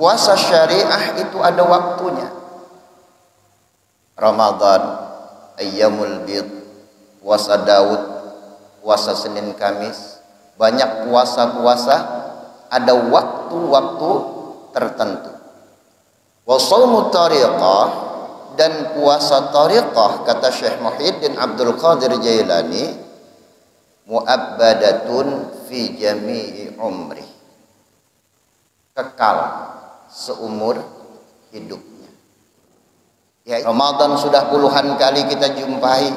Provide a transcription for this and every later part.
Puasa syariah itu ada waktunya. Ramadan, Ayyamul Bid, puasa Daud, puasa Senin Kamis, banyak puasa-puasa ada waktu-waktu tertentu. Wa shaumu tariqah, dan puasa tariqah kata Syekh Muhyiddin Abdul Qadir Jailani, mu'abbadatun fi jami'i umri, kekal seumur hidupnya. Ya, Ramadan sudah puluhan kali kita jumpai,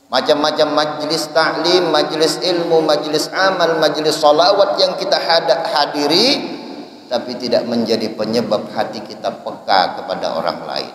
macam-macam majlis ta'lim, majlis ilmu, majlis amal, majlis salawat yang kita hadiri, tapi tidak menjadi penyebab hati kita peka kepada orang lain.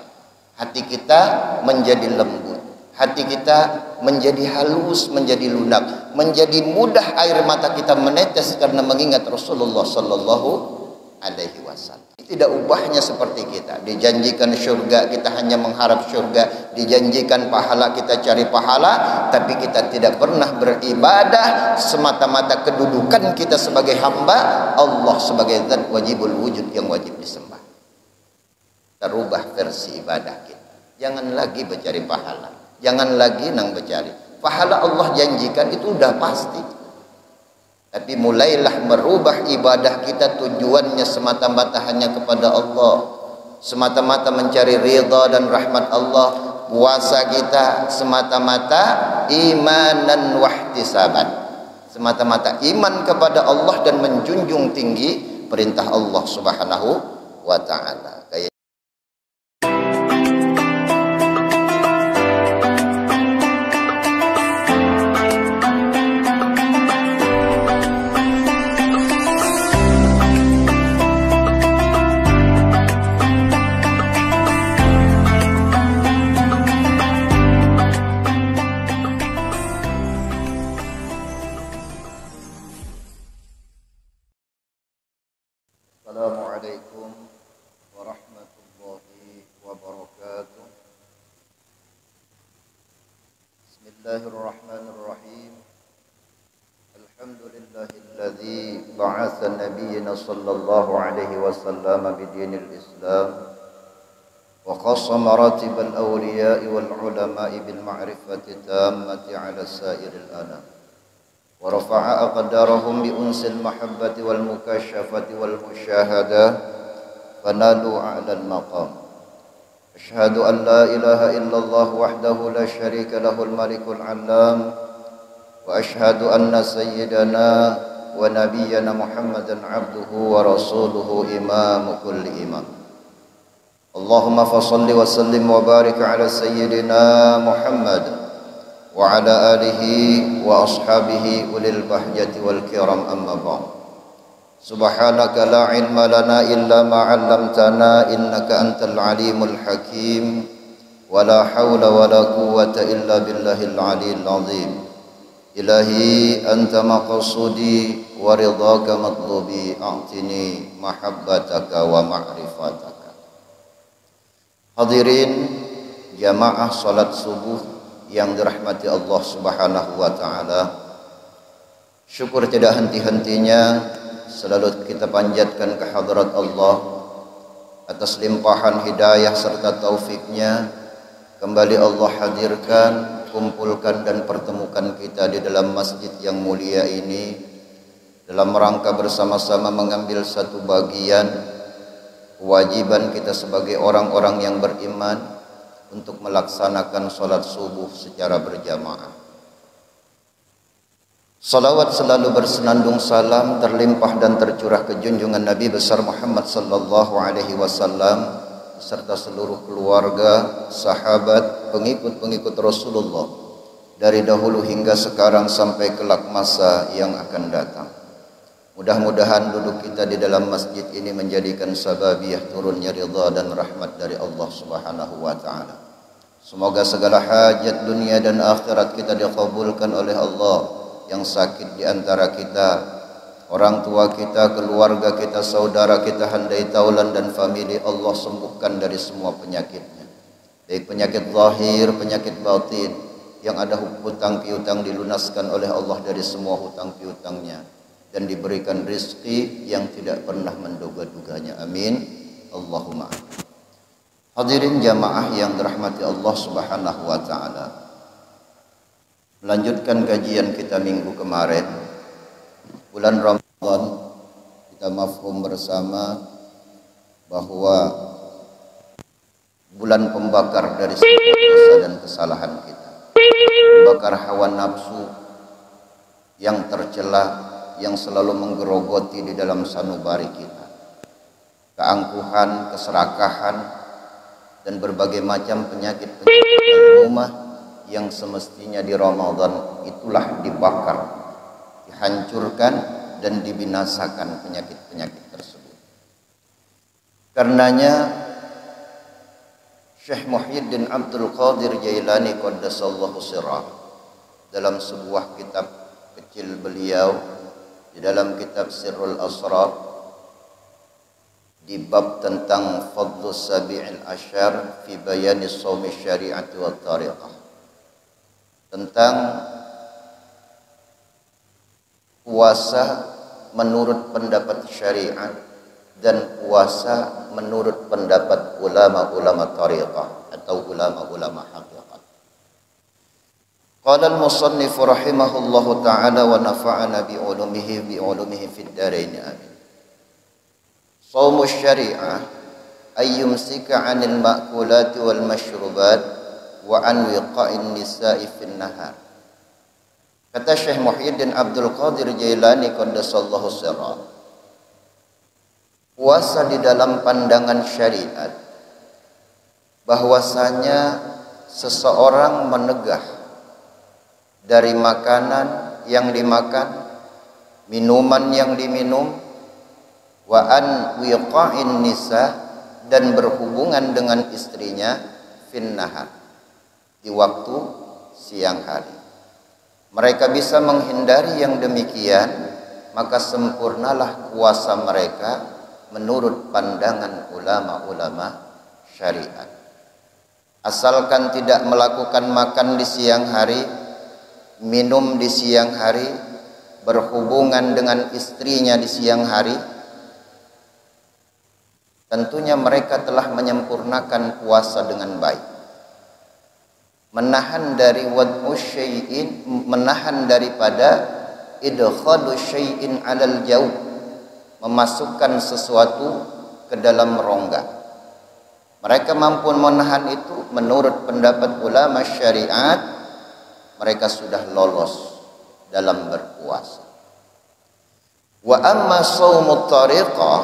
Hati kita menjadi lembut, hati kita menjadi halus, menjadi lunak, menjadi mudah air mata kita menetes karena mengingat Rasulullah sallallahu alaihi wasallam. Tidak ubahnya seperti kita. Dijanjikan syurga, kita hanya mengharap syurga. Dijanjikan pahala, kita cari pahala. Tapi kita tidak pernah beribadah semata-mata kedudukan kita sebagai hamba Allah sebagai zat wajibul wujud yang wajib disembah. Terubah versi ibadah kita. Jangan lagi mencari pahala, jangan lagi nang mencari pahala. Allah janjikan itu udah pasti. Tapi mulailah merubah ibadah kita, tujuannya semata-mata hanya kepada Allah, semata-mata mencari ridha dan rahmat Allah. Puasa kita semata-mata imanan wahtisaban, semata-mata iman kepada Allah dan menjunjung tinggi perintah Allah Subhanahu wa ta'ala. Assalamualaikum warahmatullahi wabarakatuh. Bismillahirrahmanirrahim. Alhamdulillahilladzi ba'atsa nabiyyana sallallahu alaihi wasallam bidinil Islam wa khassa maratibal awliya'i wal ulama'i bil ma'rifati tammati 'ala sa'iril anam. ورفع أقدارهم بأنس المحبة والمكاشفة والمشاهدة فنالوا أعلى المقام. أشهد أن لا إله إلا الله وحده لا شريك له الملك العلام، وأشهد أن سيدنا ونبينا محمدا عبده ورسوله إمام كل إمام. اللهم فصل وسلم وبارك على سيدنا محمد وعلى آله وأصحابه أولي البهجة والكرام، أما بعد. سبحانك لا علم لنا إلا ما علمتنا إنك أنت العليم الحكيم، ولا حول ولا قوة إلا بالله العلي العظيم. إلهي أنت مقصودي ورضاك مطلوبي، أعطني محبتك ومعرفتك. Hadirin jamaah salat subuh yang dirahmati Allah Subhanahu wa ta'ala, syukur tidak henti-hentinya selalu kita panjatkan ke hadrat Allah atas limpahan hidayah serta taufiknya. Kembali Allah hadirkan, kumpulkan dan pertemukan kita di dalam masjid yang mulia ini dalam rangka bersama-sama mengambil satu bagian kewajiban kita sebagai orang-orang yang beriman untuk melaksanakan sholat subuh secara berjamaah. Salawat selalu bersenandung salam terlimpah dan tercurah ke junjungan Nabi besar Muhammad sallallahu alaihi wasallam serta seluruh keluarga, sahabat, pengikut-pengikut Rasulullah dari dahulu hingga sekarang sampai kelak masa yang akan datang. Mudah-mudahan duduk kita di dalam masjid ini menjadikan sababiyah turunnya ridha dan rahmat dari Allah Subhanahu wa ta'ala. Semoga segala hajat dunia dan akhirat kita dikabulkan oleh Allah. Yang sakit di antara kita, orang tua kita, keluarga kita, saudara kita, handai taulan dan famili, Allah sembuhkan dari semua penyakitnya. Baik penyakit zahir, penyakit batin. Yang ada hutang piutang dilunaskan oleh Allah dari semua hutang piutangnya. dan diberikan rizki yang tidak pernah menduga-duganya. Amin. Allahumma. Hadirin jamaah yang dirahmati Allah Subhanahu wa taala. Melanjutkan kajian kita minggu kemarin, bulan Ramadan, kita mafhum bersama bahwa bulan pembakar dari segala dosa dan kesalahan kita, membakar hawa nafsu yang tercela yang selalu menggerogoti di dalam sanubari kita, keangkuhan, keserakahan, dan berbagai macam penyakit-penyakit rumah yang semestinya di Ramadan itulah dibakar, dihancurkan, dan dibinasakan penyakit-penyakit tersebut. Karenanya Syekh Muhyiddin Abdul Qadir Jailani Qaddasallahu sirrah dalam sebuah kitab kecil beliau, di dalam kitab Sirrul Asrar, di bab tentang Fadlus Sabi'il Asyar fi bayani shaumi syari'ati wa tariqah, tentang puasa menurut pendapat syariat dan puasa menurut pendapat ulama-ulama tariqah atau ulama-ulama haqiqat. Qala al-musannif rahimahullahu ta'ala wa nafa'ana bi'ulumihi fid dharain amin. Shaumus syari'ah ay yumsika 'anil ma'kulati wal mashrubat wa an wiqa'in nisa'i fin nahar. Kata Syekh Muhyiddin Abdul Qadir Jailani qaddasallahu sirrah, puasa di dalam pandangan syariat bahwasanya seseorang menegah dari makanan yang dimakan, minuman yang diminum, wa an wiqa'in nisa, dan berhubungan dengan istrinya fin nahar, di waktu siang hari. Mereka bisa menghindari yang demikian, maka sempurnalah puasa mereka menurut pandangan ulama-ulama syariat. Asalkan tidak melakukan makan di siang hari, minum di siang hari, berhubungan dengan istrinya di siang hari, tentunya mereka telah menyempurnakan puasa dengan baik. Menahan dari wad'u syai'in, menahan daripada idkhalu syai'in 'alal jauh, memasukkan sesuatu ke dalam rongga. Mereka mampu menahan itu. Menurut pendapat ulama syariat, mereka sudah lolos dalam berpuasa. Wa amma shaumut tariqah,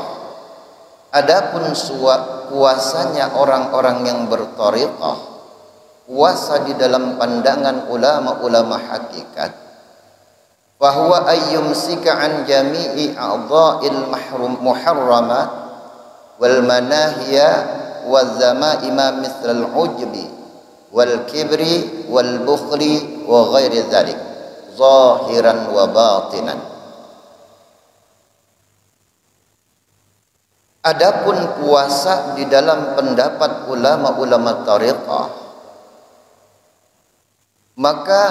adapun puasanya orang-orang yang bertariqah, puasa di dalam pandangan ulama-ulama hakikat, bahwa ayyumsika an jami'i a'dha'il muharramat wal manahiya wal zama'ima mithlal ujbi wal kibri wal bukhli wa ghairi dhalik zahiran wa batinan. Adapun puasa di dalam pendapat ulama-ulama tariqah, maka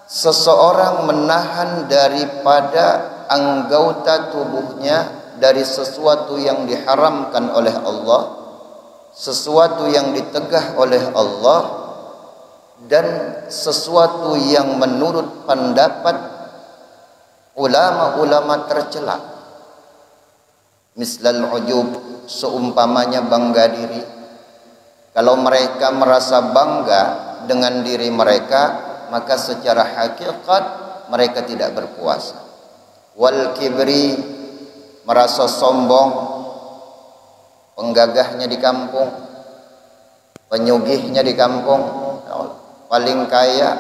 seseorang menahan daripada anggota tubuhnya dari sesuatu yang diharamkan oleh Allah, sesuatu yang ditegah oleh Allah, dan sesuatu yang menurut pendapat ulama-ulama tercela. Mislal ujub, seumpamanya bangga diri. Kalau mereka merasa bangga dengan diri mereka, maka secara hakikat mereka tidak berpuasa. Wal kibri, merasa sombong, penggagahnya di kampung, penyugihnya di kampung, paling kaya,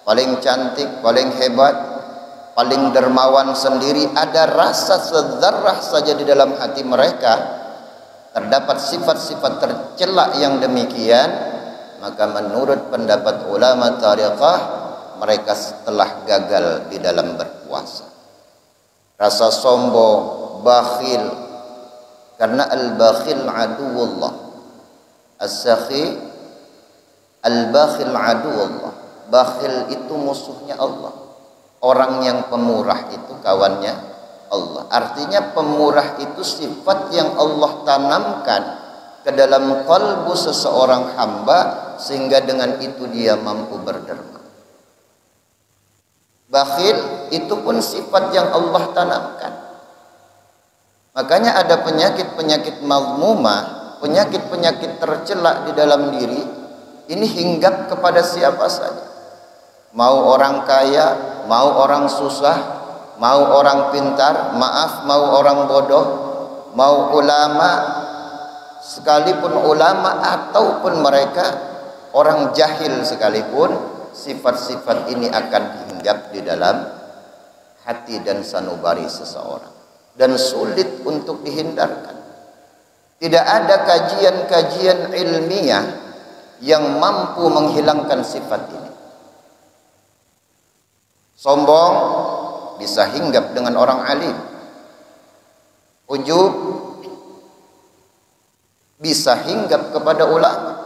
paling cantik, paling hebat, paling dermawan sendiri. Ada rasa sedzarrah saja di dalam hati mereka terdapat sifat-sifat tercela yang demikian, maka menurut pendapat ulama tariqah, mereka telah gagal di dalam berpuasa. Rasa sombong, bakhil, karena al-bakhil aduwullah, as-sakhi al-bakhil aduwullah. Bakhil itu musuhnya Allah. Orang yang pemurah itu kawannya Allah. Artinya pemurah itu sifat yang Allah tanamkan ke dalam kalbu seseorang hamba, sehingga dengan itu dia mampu berderma. Bakhil itu pun sifat yang Allah tanamkan. Makanya ada penyakit-penyakit mazmumah, penyakit-penyakit tercela di dalam diri. Ini hinggap kepada siapa saja. Mau orang kaya, mau orang susah, mau orang pintar, mau orang bodoh, mau ulama, sekalipun ulama ataupun mereka orang jahil sekalipun, sifat-sifat ini akan hinggap di dalam hati dan sanubari seseorang, dan sulit untuk dihindarkan. Tidak ada kajian-kajian ilmiah yang mampu menghilangkan sifat ini. Sombong bisa hinggap dengan orang alim. Ujub bisa hinggap kepada ulama.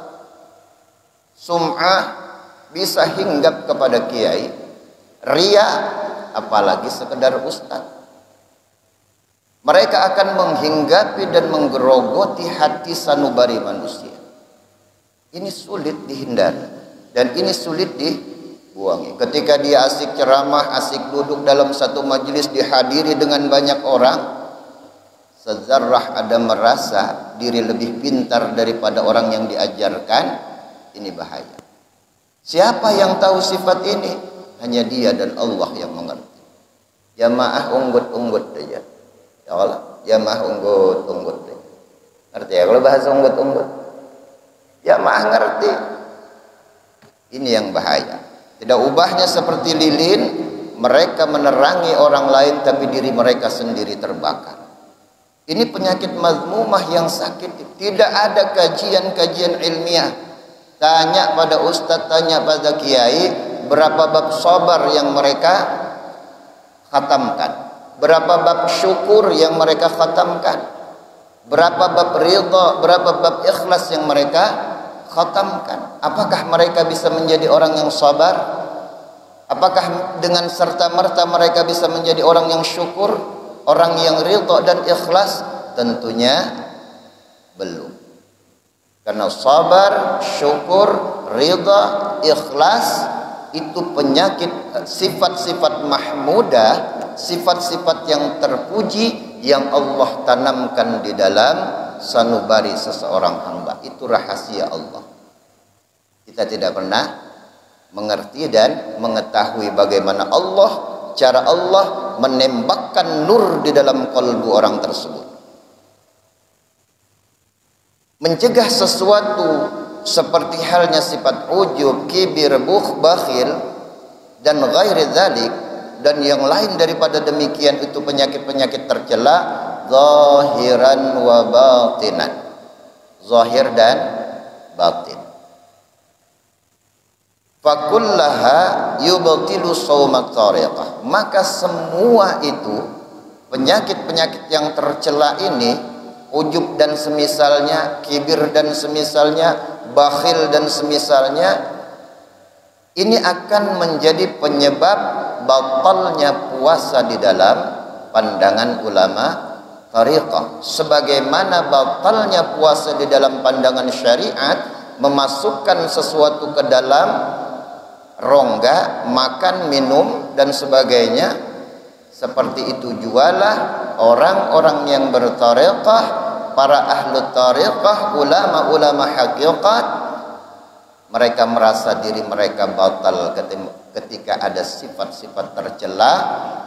Sum'ah bisa hinggap kepada kiai. Ria apalagi sekedar ustaz. Mereka akan menghinggapi dan menggerogoti hati sanubari manusia. Ini sulit dihindari dan ini sulit dibuangi. Ketika dia asik ceramah, asik duduk dalam satu majelis, dihadiri dengan banyak orang, sezarrah ada merasa diri lebih pintar daripada orang yang diajarkan, ini bahaya. Siapa yang tahu sifat ini? Hanya dia dan Allah yang mengerti. Jamaah unggut-unggut saja. Ya Allah, jamaah unggut-unggut saja. Ngerti ya kalau bahasa unggut-unggut? Jamaah ngerti. Ini yang bahaya. Tidak ubahnya seperti lilin, mereka menerangi orang lain tapi diri mereka sendiri terbakar. Ini penyakit mazmumah yang sakit. Tidak ada kajian-kajian ilmiah. Tanya pada ustaz, tanya pada kiai, berapa bab sabar yang mereka khatamkan, berapa bab syukur yang mereka khatamkan, berapa bab ridha, berapa bab ikhlas yang mereka khatamkan. Apakah mereka bisa menjadi orang yang sabar? Apakah dengan serta-merta mereka bisa menjadi orang yang syukur, orang yang ridha dan ikhlas? Tentunya belum. Karena sabar, syukur, ridha, ikhlas itu penyakit, sifat-sifat mahmudah, sifat-sifat yang terpuji yang Allah tanamkan di dalam sanubari seseorang hamba. Itu rahasia Allah. Kita tidak pernah mengerti dan mengetahui bagaimana Allah, cara Allah menembakkan nur di dalam kalbu orang tersebut. Mencegah sesuatu seperti halnya sifat ujub, kibir, bakhil dan ghairi dzalik dan yang lain daripada demikian, itu penyakit-penyakit tercela zahiran wa batinan, zahir dan batin. Fakullaha yubtilu shaumat tariqah. Maka semua itu penyakit-penyakit yang tercela ini, ujub dan semisalnya, kibir dan semisalnya, bakhil dan semisalnya, ini akan menjadi penyebab batalnya puasa di dalam pandangan ulama tariqah. Sebagaimana batalnya puasa di dalam pandangan syariat, memasukkan sesuatu ke dalam rongga, makan, minum dan sebagainya. Seperti itu jualah orang-orang yang bertariqah, para ahlu tariqah, ulama-ulama hakikat. Mereka merasa diri mereka batal ketika ada sifat-sifat tercela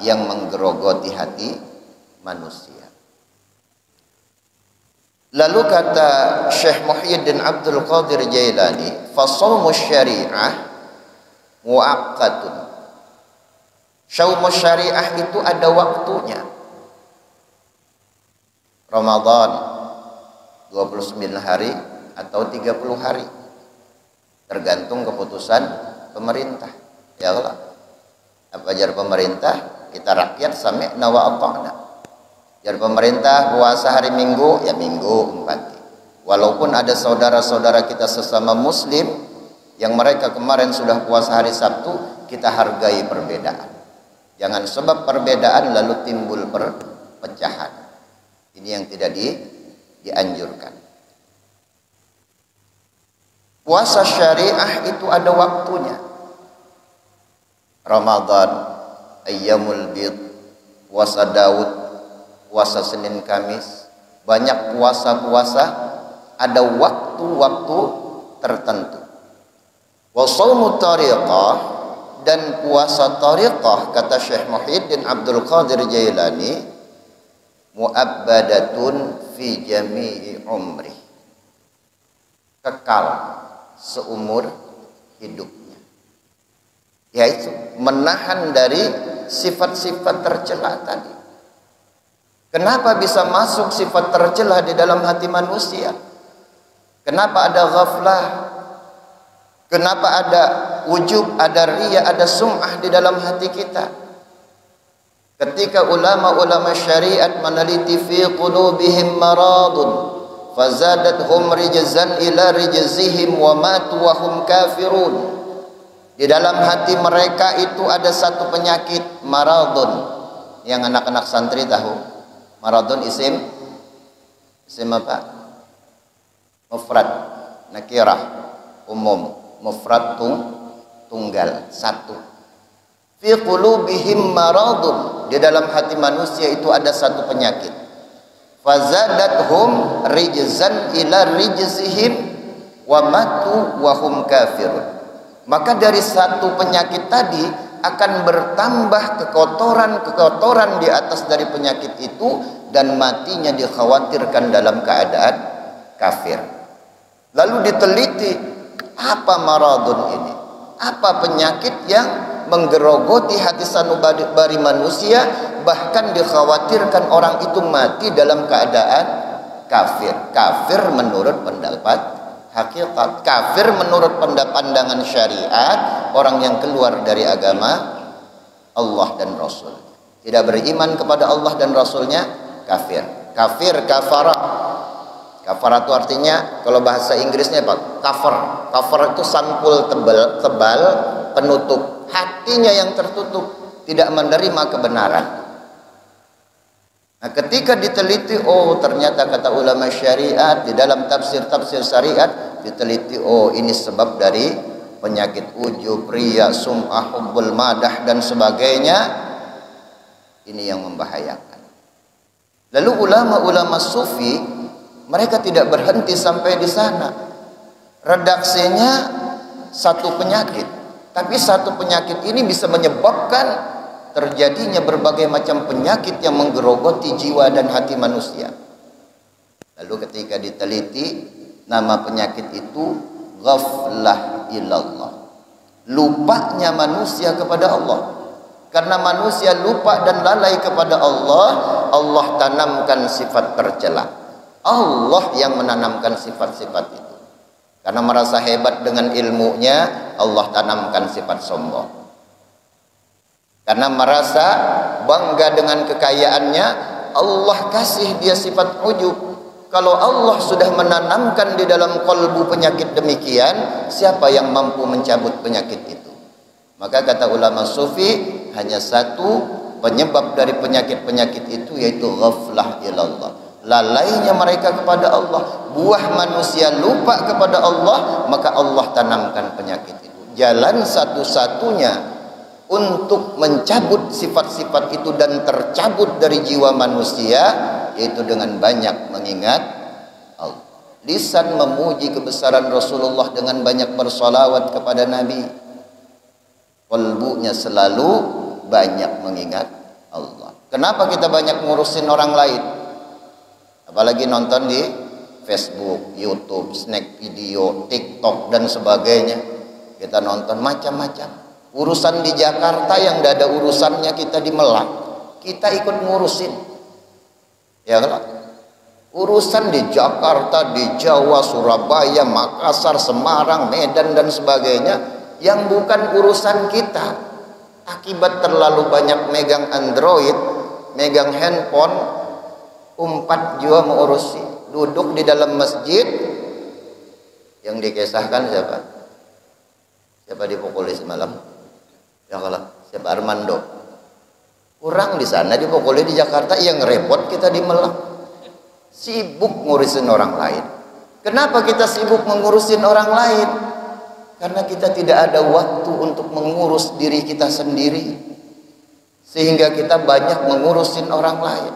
yang menggerogoti hati manusia. Lalu kata Syekh Muhyiddin Abdul Qadir Jailani, fasawmu syariah muaqqatun. Syaumus syariah itu ada waktunya. Ramadan 29 hari atau 30 hari, tergantung keputusan pemerintah. Ya Allah, apa ajar pemerintah, kita rakyat sami'na wa ata'na. Ajar pemerintah puasa hari Minggu, ya Minggu empati. Walaupun ada saudara-saudara kita sesama muslim yang mereka kemarin sudah puasa hari Sabtu, kita hargai perbedaan. Jangan sebab perbedaan lalu timbul perpecahan. Ini yang tidak dianjurkan. Puasa syariah itu ada waktunya. Ramadan, Ayyamul Bid, puasa Daud, puasa Senin Kamis, banyak puasa-puasa ada waktu-waktu tertentu. Wa shaumu tariqah, dan puasa tariqah kata Syekh Muhyiddin Abdul Qadir Jailani, mu'abbadatun fi jami'i umri, kekal seumur hidupnya, yaitu menahan dari sifat-sifat tercela tadi. Kenapa bisa masuk sifat tercela di dalam hati manusia? Kenapa ada ghaflah? Kenapa ada ujub, ada riya, ada sum'ah di dalam hati kita? Ketika ulama-ulama syariat meneliti fi qulubihim maradun fazadathum rijzan ila rijzihim wa matu wa hum kafirun. Di dalam hati mereka itu ada satu penyakit, maradun. Yang anak-anak santri tahu. Maradun isim apa? Mufrad, nakirah, umum, mufrad tunggal, satu. Fi qulubihim maradun, di dalam hati manusia itu ada satu penyakit. Fazadathum rijzan ila rijzihim wa matu wa hum kafirun. Maka dari satu penyakit tadi akan bertambah kekotoran-kekotoran di atas dari penyakit itu, dan matinya dikhawatirkan dalam keadaan kafir. Lalu diteliti, apa maradun ini? Apa penyakit yang menggerogoti hati sanubari manusia, bahkan dikhawatirkan orang itu mati dalam keadaan kafir. Kafir menurut pendapat hakikat, kafir menurut pandangan syariat, orang yang keluar dari agama Allah dan Rasul, tidak beriman kepada Allah dan Rasulnya, kafir. Kafir, kafara. Kafara itu artinya, kalau bahasa Inggrisnya apa? Cover. Cover itu sampul tebal penutup. Hatinya yang tertutup, tidak menerima kebenaran. Nah, ketika diteliti, oh ternyata kata ulama syariat di dalam tafsir-tafsir syariat diteliti, oh ini sebab dari penyakit ujub, riya, sum'ah, hubbul madah dan sebagainya. Ini yang membahayakan. Lalu ulama-ulama sufi, mereka tidak berhenti sampai di sana. Redaksinya satu penyakit, tapi satu penyakit ini bisa menyebabkan terjadinya berbagai macam penyakit yang menggerogoti jiwa dan hati manusia. Lalu ketika diteliti, nama penyakit itu ghaflah ilallah, lupanya manusia kepada Allah. Karena manusia lupa dan lalai kepada Allah, Allah tanamkan sifat tercela. Allah yang menanamkan sifat-sifat itu. Karena merasa hebat dengan ilmunya, Allah tanamkan sifat sombong. Karena merasa bangga dengan kekayaannya, Allah kasih dia sifat ujub. Kalau Allah sudah menanamkan di dalam kalbu penyakit demikian, siapa yang mampu mencabut penyakit itu? Maka kata ulama sufi, hanya satu penyebab dari penyakit-penyakit itu, yaitu ghaflah ilallah, lalainya mereka kepada Allah. Buah manusia lupa kepada Allah, maka Allah tanamkan penyakit itu. Jalan satu-satunya untuk mencabut sifat-sifat itu dan tercabut dari jiwa manusia, yaitu dengan banyak mengingat Allah. Lisan memuji kebesaran Rasulullah dengan banyak bersolawat kepada Nabi. Qalbunya selalu banyak mengingat Allah. Kenapa kita banyak ngurusin orang lain? Apalagi nonton di Facebook, YouTube, snack video, TikTok dan sebagainya. Kita nonton macam-macam. Urusan di Jakarta yang tidak ada urusannya kita di Merak, kita ikut ngurusin. Ya kan? Urusan di Jakarta, di Jawa, Surabaya, Makassar, Semarang, Medan dan sebagainya yang bukan urusan kita. Akibat terlalu banyak megang Android, megang handphone, umpat jua mengurusi. Duduk di dalam masjid, yang dikisahkan siapa? Siapa dipukuli semalam? Ya kalau siapa? Armando. Kurang di sana, dipukuli di Jakarta, yang repot kita di Melang. Sibuk ngurusin orang lain. Kenapa kita sibuk mengurusin orang lain? Karena kita tidak ada waktu untuk mengurus diri kita sendiri, sehingga kita banyak mengurusin orang lain.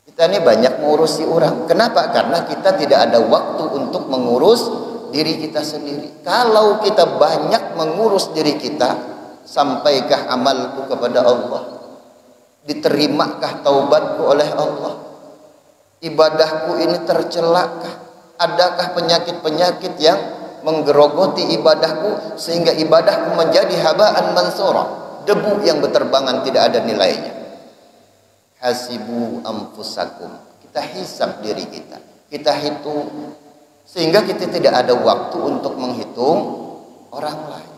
Kita ini banyak mengurusi orang. Kenapa? Karena kita tidak ada waktu untuk mengurus diri kita sendiri. Kalau kita banyak mengurus diri kita, sampaikah amalku kepada Allah? Diterimakah taubatku oleh Allah? Ibadahku ini tercelakkah? Adakah penyakit-penyakit yang menggerogoti ibadahku sehingga ibadahku menjadi habaan mansura, debu yang berterbangan tidak ada nilainya? Hasibu anfusakum, kita hisab diri kita, kita hitung, sehingga kita tidak ada waktu untuk menghitung orang lain.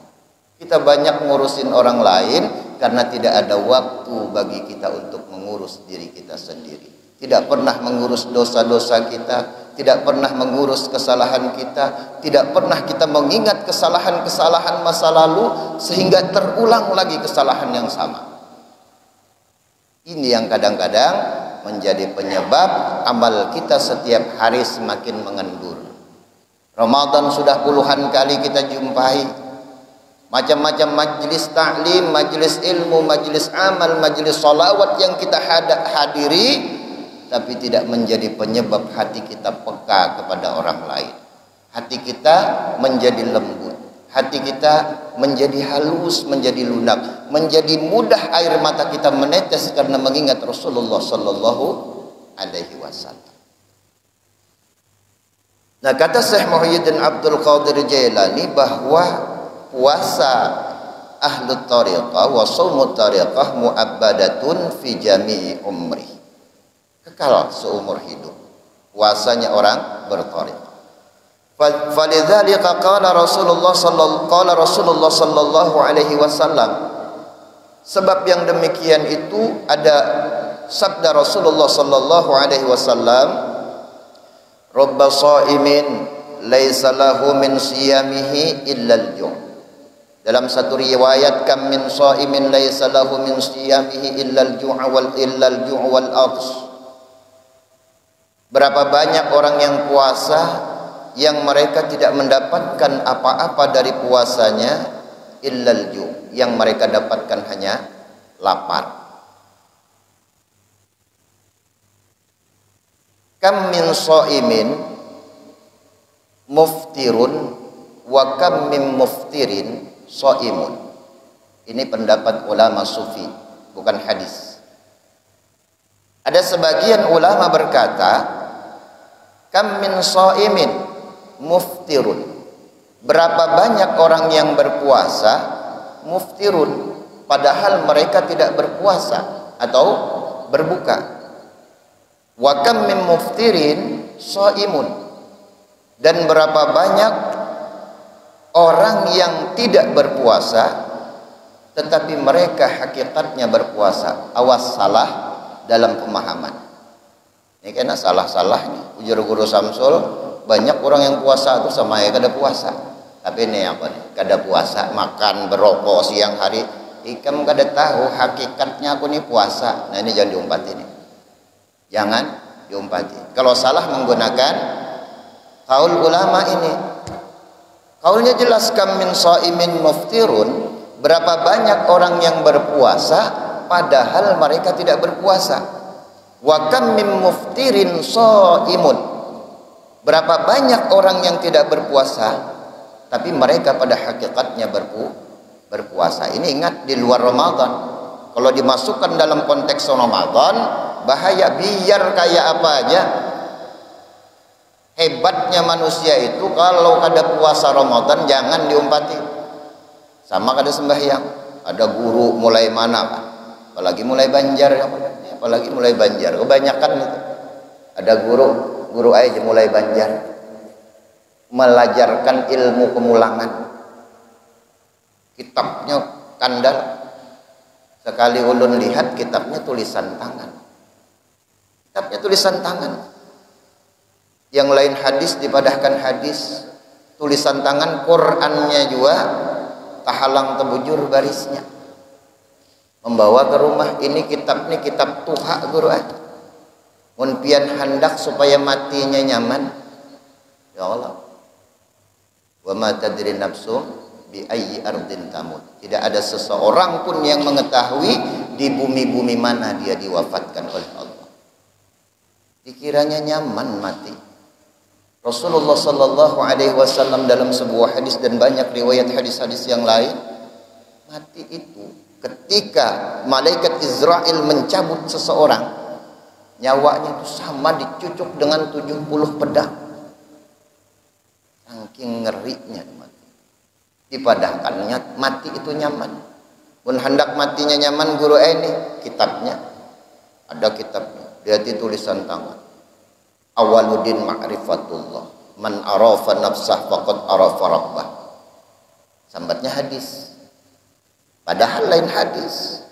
Kita banyak ngurusin orang lain karena tidak ada waktu bagi kita untuk mengurus diri kita sendiri. Tidak pernah mengurus dosa-dosa kita, tidak pernah mengurus kesalahan kita, tidak pernah kita mengingat kesalahan-kesalahan masa lalu sehingga terulang lagi kesalahan yang sama. Ini yang kadang-kadang menjadi penyebab amal kita setiap hari semakin mengendur. Ramadan sudah puluhan kali kita jumpai. Macam-macam majlis ta'lim, majlis ilmu, majlis amal, majlis salawat yang kita hadiri, tapi tidak menjadi penyebab hati kita peka kepada orang lain. Hati kita menjadi lembut, hati kita menjadi halus, menjadi lunak, menjadi mudah air mata kita menetes karena mengingat Rasulullah sallallahu alaihi wasallam. Nah, kata Syekh Muhyiddin Abdul Qadir Jailani bahwa puasa ahlu tariqah wa shaumut tariqah mu'abbadatun fi jami'i umri, kekal seumur hidup puasanya orang bertariqah. Falidzalika qala Rasulullah sallallahu alaihi wasallam, sebab yang demikian itu ada sabda Rasulullah sallallahu alaihi wasallam, robba shaimin laisa lahu min siyamihi illa al-ju'. Dalam satu riwayat, kam min shaimin laisa lahu min siyamihi illa al-ju'a wal ats. Berapa banyak orang yang puasa yang mereka tidak mendapatkan apa-apa dari puasanya, illa al-ju', yang mereka dapatkan hanya lapar. Kam min shaimin muftirun wa kam min muftirin shaimun. Ini pendapat ulama sufi, bukan hadis. Ada sebagian ulama berkata, kam min shaimin muftirun, berapa banyak orang yang berpuasa, muftirun, padahal mereka tidak berpuasa atau berbuka. Wa kam min muftirin shaimun, dan berapa banyak orang yang tidak berpuasa tetapi mereka hakikatnya berpuasa. Awas salah dalam pemahaman. Ini kena salah-salah nih. Ujar Guru Samsul, banyak orang yang puasa itu sama ya kada puasa. Tapi ini apa nih? Kada puasa, makan berokok siang hari. Ikam kada tahu hakikatnya aku nih puasa. Nah, ini jangan diumpati nih. Jangan diumpati. Kalau salah menggunakan kaul ulama ini, kaulnya jelas, kam min shaimin muftirun, berapa banyak orang yang berpuasa padahal mereka tidak berpuasa. Wa kam min muftirin shaimun, berapa banyak orang yang tidak berpuasa tapi mereka pada hakikatnya berpuasa. Ini ingat, di luar Ramadan. Kalau dimasukkan dalam konteks Ramadan bahaya. Biar kayak apa aja, hebatnya manusia itu kalau ada puasa Ramadan jangan diumpati. Sama kada sembahyang, ada guru mulai mana Pak? Apalagi mulai Banjar, apalagi mulai Banjar, kebanyakan itu. Ada guru aja mulai Banjar melajarkan ilmu kemulangan, kitabnya kandal. Sekali ulun lihat kitabnya tulisan tangan, kitabnya tulisan tangan. Yang lain hadis dipadahkan hadis, tulisan tangan. Qurannya juga tahalang tebujur barisnya, membawa ke rumah, ini kitab tuha guru mun pian hendak supaya matinya nyaman. Ya Allah, wa ma tadri nafsum bi ayyi ardin tamut. Tidak ada seseorang pun yang mengetahui di bumi-bumi mana dia diwafatkan oleh Allah. Dikiranya nyaman mati. Rasulullah sallallahu alaihi wasallam dalam sebuah hadis dan banyak riwayat hadis-hadis yang lain, mati itu ketika malaikat Israel mencabut seseorang, nyawanya itu sama dicucuk dengan 70 pedang. Saking ngerinya mati. Dipadahkannya mati itu nyaman. Pun hendak matinya nyaman guru ini kitabnya. Ada kitabnya. Lihat tulisan tangan. Awaludin ma'rifatullah. Man arafa nafsah faqad arafa rabbah. Sambatnya hadis. Padahal lain hadis.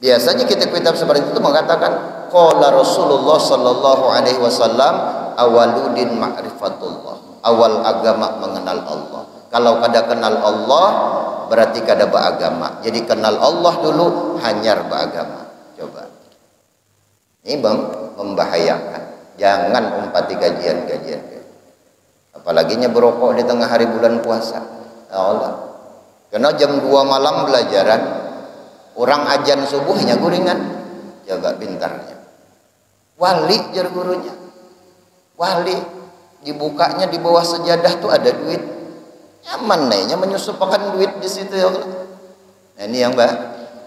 Biasanya kitab-kitab seperti itu mengatakan qala Rasulullah sallallahu alaihi wasallam awaludin ma'rifatullah. Awal agama mengenal Allah. Kalau kada kenal Allah berarti kada beragama. Jadi kenal Allah dulu hanyar beragama. Coba. Ini membahayakan. Jangan umpati kajian-kajian. Apalagi berokok di tengah hari bulan puasa. Ya Allah. Karena jam 2 malam belajaran, orang ajan subuhnya guringan. Coba pintarnya. Wali jar gurunya. Wali dibukanya di bawah sejadah tuh ada duit. Nyaman nih, menyusupkan duit di situ ya Allah. Nah, ini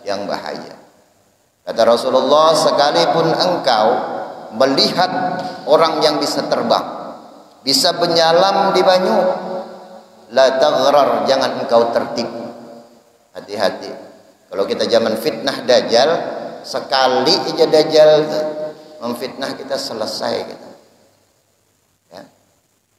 yang bahaya. Kata Rasulullah, sekalipun engkau melihat orang yang bisa terbang, bisa menyalam di banyu, la taghrar, jangan engkau tertipu. Hati-hati. Kalau kita zaman fitnah dajjal, sekali aja dajjal memfitnah kita, selesai kita. Ya.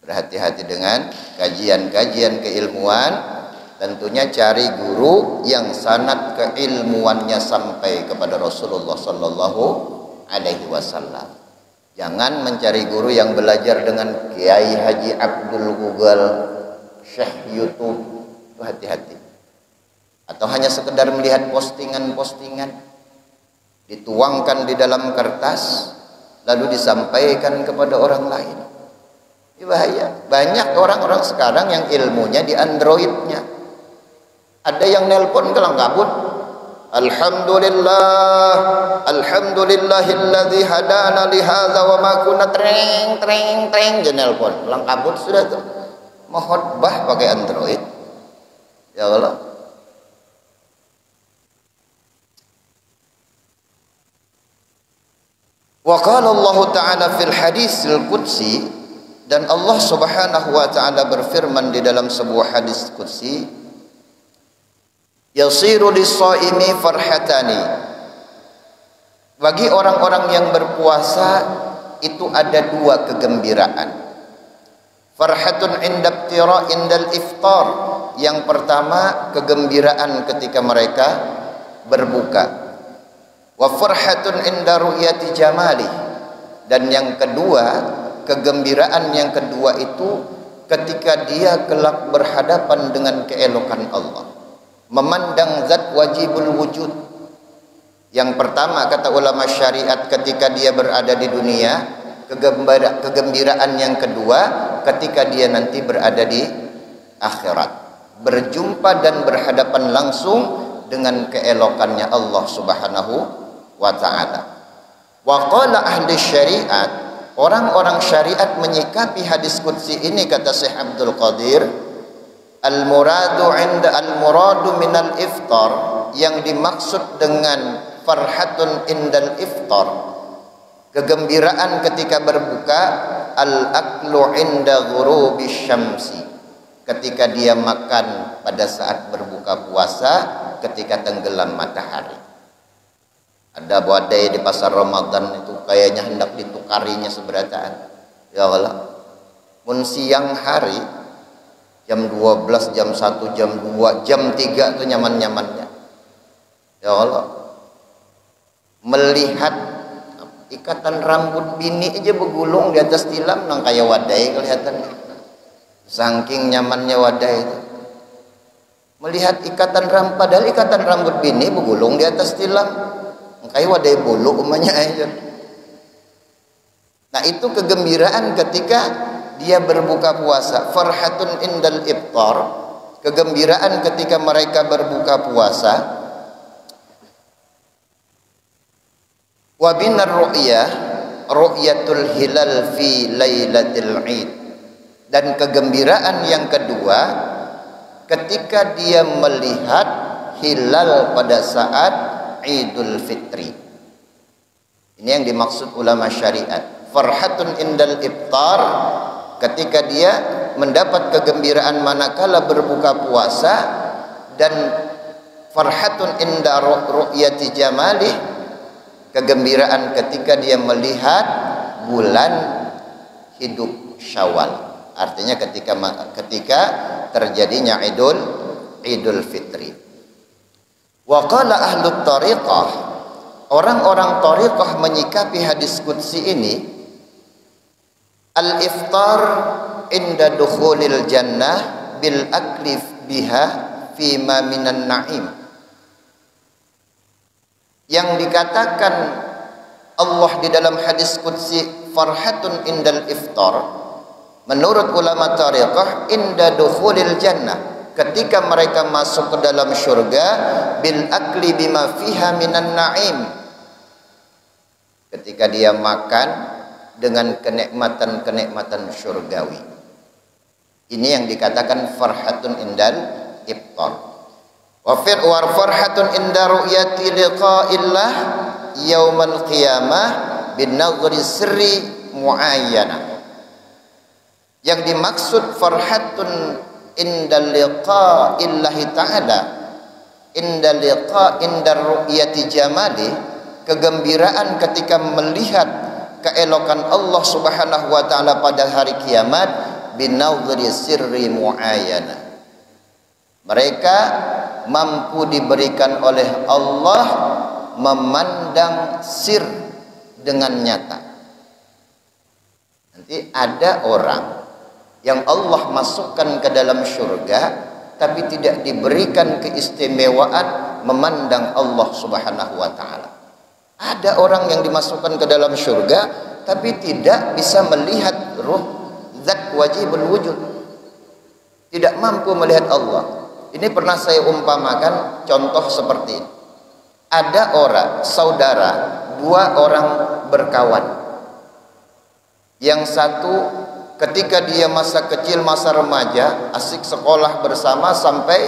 Berhati-hati dengan kajian-kajian keilmuan. Tentunya cari guru yang sanad keilmuannya sampai kepada Rasulullah sallallahu alaihi wasallam. Jangan mencari guru yang belajar dengan Kiai Haji Abdul Google, Syekh YouTube. Itu hati-hati. Atau hanya sekedar melihat postingan-postingan dituangkan di dalam kertas lalu disampaikan kepada orang lain. Ini bahaya. Banyak orang-orang sekarang yang ilmunya di Androidnya. Ada yang nelpon kelang kabut. Alhamdulillah, alhamdulillahilladzi hadana li hadza wa ma kunna treng je nelpon. Kelang kabut sudah tuh. Mau khotbah pakai Android. Ya Allah. Wa qala Allah Ta'ala fil hadisil qudsi, dan Allah Subhanahu wa taala berfirman di dalam sebuah hadis qudsi, yasiru lis-shaimi farhatani. Bagi orang-orang yang berpuasa itu ada dua kegembiraan. Farhatun indal iftar. Yang pertama kegembiraan ketika mereka berbuka. Wa farhatun inda ru'yati jamali. Dan yang kedua, kegembiraan yang kedua itu ketika dia kelak berhadapan dengan keelokan Allah, memandang zat wajibul wujud. Yang pertama kata ulama syariat ketika dia berada di dunia, kegembiraan yang kedua ketika dia nanti berada di akhirat, berjumpa dan berhadapan langsung dengan keelokannya Allah Subhanahu wa ta'ala. Wa qala ahli syariat, orang-orang syariat menyikapi hadis qudsi ini, kata Syekh Abdul Qadir, al-muradu minal iftar, yang dimaksud dengan farhatun indal iftar, kegembiraan ketika berbuka, al-aklu inda ghurubi syamsi, ketika dia makan pada saat berbuka puasa, ketika tenggelam matahari. Ada badai di pasar Ramadan itu kayaknya hendak ditukarinya seberataan. Ya Allah. Mun siang hari jam 12, jam 1, jam 2, jam 3 itu nyaman-nyamannya. Ya Allah. Melihat ikatan rambut bini aja bergulung di atas tilam nang kayak wadai kelihatan. Saking nyamannya wadai itu. melihat ikatan rambut, padahal ikatan rambut bini begulung di atas tilam, kayak wadai bulu umanya aja. Nah itu kegembiraan ketika dia berbuka puasa. Farhatun indal iftar, kegembiraan ketika mereka berbuka puasa. Wa binar ru'yah, ru'yatul hilal fi lailatul id. Dan kegembiraan yang kedua ketika dia melihat hilal pada saat Idul Fitri. Ini yang dimaksud ulama syariat. Farhatun indal iftar, ketika dia mendapat kegembiraan manakala berbuka puasa, dan farhatun inda ru'yati jamalih, kegembiraan ketika dia melihat bulan hidup Syawal. Artinya ketika terjadinya Idul Fitri. Wa qala ahlut tariqah, orang-orang tariqah menyikapi hadis qudsi ini, al-iftar inda dukhulil jannah bil akli biha fima minan na'im. Yang dikatakan Allah di dalam hadis qudsi farhatun indal iftar, menurut ulama tariqah inda dukhulil jannah, ketika mereka masuk ke dalam syurga, bil akli bima fiha minan na'im, ketika dia makan dengan kenikmatan-kenikmatan syurgawi. Ini yang dikatakan farhatun indal iftar. Wa farhatun inda ru'yati liqa'illah yaumal qiyamah bin nadhri sirri muayyana. Yang dimaksud farhatun indal liqa'illahi ta'ala, indal ru'yati jamali, kegembiraan ketika melihat keelokan Allah Subhanahu wa taala pada hari kiamat, binadhri sirri muayyana. Mereka mampu diberikan oleh Allah memandang sir dengan nyata. Nanti ada orang yang Allah masukkan ke dalam syurga tapi tidak diberikan keistimewaan memandang Allah Subhanahu wa taala. Ada orang yang dimasukkan ke dalam syurga tapi tidak bisa melihat ruh zat wajibul wujud, tidak mampu melihat Allah. Ini pernah saya umpamakan contoh seperti ini. Ada orang saudara, dua orang berkawan. Yang satu ketika dia masa kecil, masa remaja, asik sekolah bersama sampai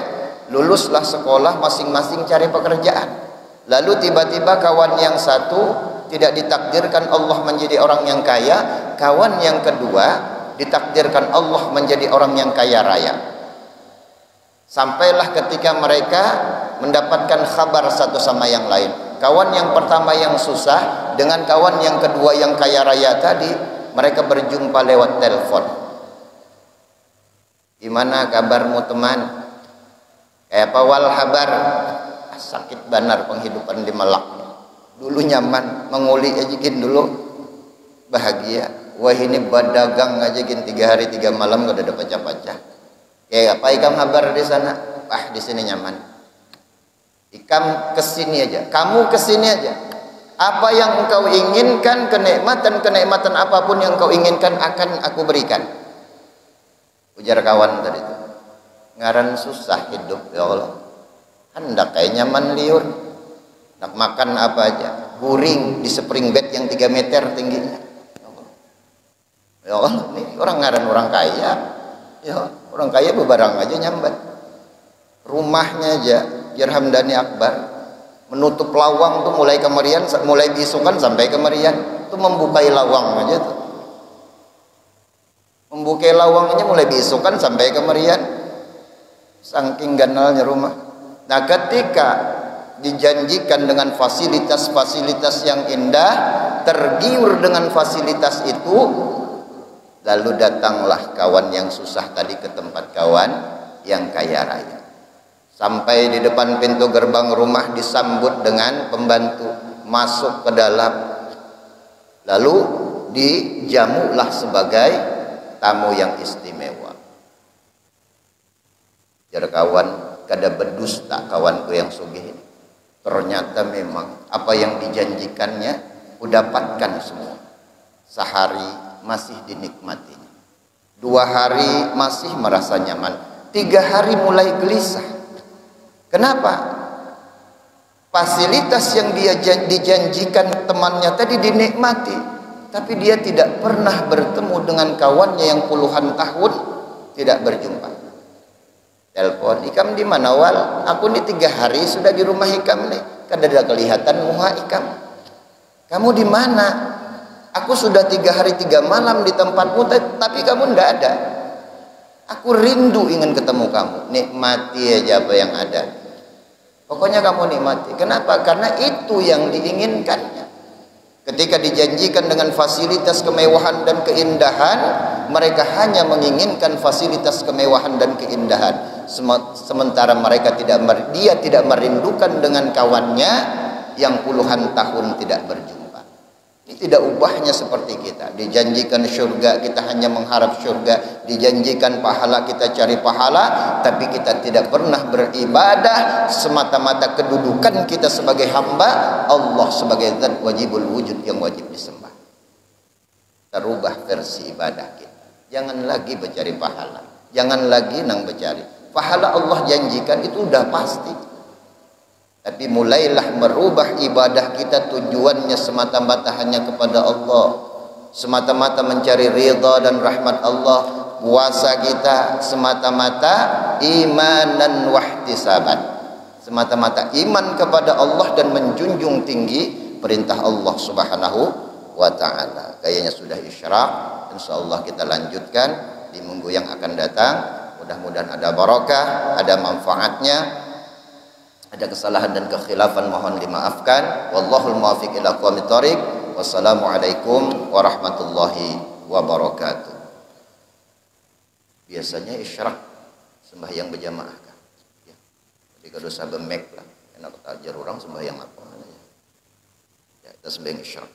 luluslah sekolah, masing-masing cari pekerjaan. Lalu tiba-tiba kawan yang satu tidak ditakdirkan Allah menjadi orang yang kaya, kawan yang kedua ditakdirkan Allah menjadi orang yang kaya raya. Sampailah ketika mereka mendapatkan kabar satu sama yang lain. Kawan yang pertama yang susah dengan kawan yang kedua yang kaya raya tadi, mereka berjumpa lewat telepon. Gimana kabarmu teman? Kayak pawal kabar? Sakit benar penghidupan di Melak. Dulu nyaman, menguli aja gin dulu bahagia. Wah ini berdagang aja gin 3 hari 3 malam gak ada pecah-pecah. Kayak apa ikam kabar di sana? Di sini nyaman. Ikam kesini aja, kamu kesini aja. Apa yang engkau inginkan, kenikmatan apapun yang engkau inginkan akan aku berikan. Ujar kawan tadi itu. Ngaran susah hidup ya Allah. Hendak kayak nyaman liur. Nak makan apa aja, guring di spring bed yang 3 meter tingginya. Ya Allah, ini orang ngaran orang kaya. Ya, orang kaya bebarang aja nyambat. Rumahnya aja Jirhamdani Akbar menutup lawang tuh mulai kemerian, mulai bisukan sampai kemerian. Itu membukai lawang aja tuh. Membukai lawangnya mulai bisukan sampai kemerian. Saking ganalnya rumah. Nah, ketika dijanjikan dengan fasilitas-fasilitas yang indah, tergiur dengan fasilitas itu, lalu datanglah kawan yang susah tadi ke tempat kawan yang kaya raya. Sampai di depan pintu gerbang rumah disambut dengan pembantu, masuk ke dalam. Lalu dijamulah sebagai tamu yang istimewa. Jar kawan, kada berdusta kawanku yang sugih ini. Ternyata memang apa yang dijanjikannya dapatkan semua. Sehari masih dinikmatinya, 2 hari masih merasa nyaman, 3 hari mulai gelisah. Kenapa? Fasilitas yang dia dijanjikan temannya tadi dinikmati, tapi dia tidak pernah bertemu dengan kawannya yang puluhan tahun tidak berjumpa. Telepon, Ikam di mana wal? Aku ini 3 hari sudah di rumah Ikam nih, kada ada kelihatan muka Ikam. Kamu di mana? Aku sudah 3 hari 3 malam di tempatmu, tapi kamu ndak ada. Aku rindu ingin ketemu kamu. Nikmati aja apa yang ada. Pokoknya kamu nikmati. Kenapa? Karena itu yang diinginkannya. Ketika dijanjikan dengan fasilitas kemewahan dan keindahan, mereka hanya menginginkan fasilitas kemewahan dan keindahan. Sementara dia tidak merindukan dengan kawannya yang puluhan tahun tidak berjumpa. Ini tidak ubahnya seperti kita. Dijanjikan surga, kita hanya mengharap surga. Dijanjikan pahala, kita cari pahala. Tapi kita tidak pernah beribadah semata-mata kedudukan kita sebagai hamba Allah sebagai zat wajibul wujud yang wajib disembah. Terubah versi ibadah kita. Jangan lagi mencari pahala, jangan lagi mencari pahala. Allah janjikan itu udah pasti. Tapi mulailah merubah ibadah kita, tujuannya semata-mata hanya kepada Allah, semata-mata mencari ridha dan rahmat Allah. Puasa kita semata-mata imanan wahtisaban, semata-mata iman kepada Allah dan menjunjung tinggi perintah Allah Subhanahu wa ta'ala. Kayaknya sudah isyraq. Insyaallah kita lanjutkan di minggu yang akan datang. Mudah-mudahan ada barakah, ada manfaatnya. Ada kesalahan dan kekhilafan mohon dimaafkan. Wallahul muwaffiq ila aqwamit thoriq. Wassalamualaikum warahmatullahi wabarakatuh. Biasanya isyraq sembahyang berjamaah kan. Ya. Ketika dosa bemek lah. Enak tak ajar orang sembahyang apa. Ya, kita sembahyang isyraq.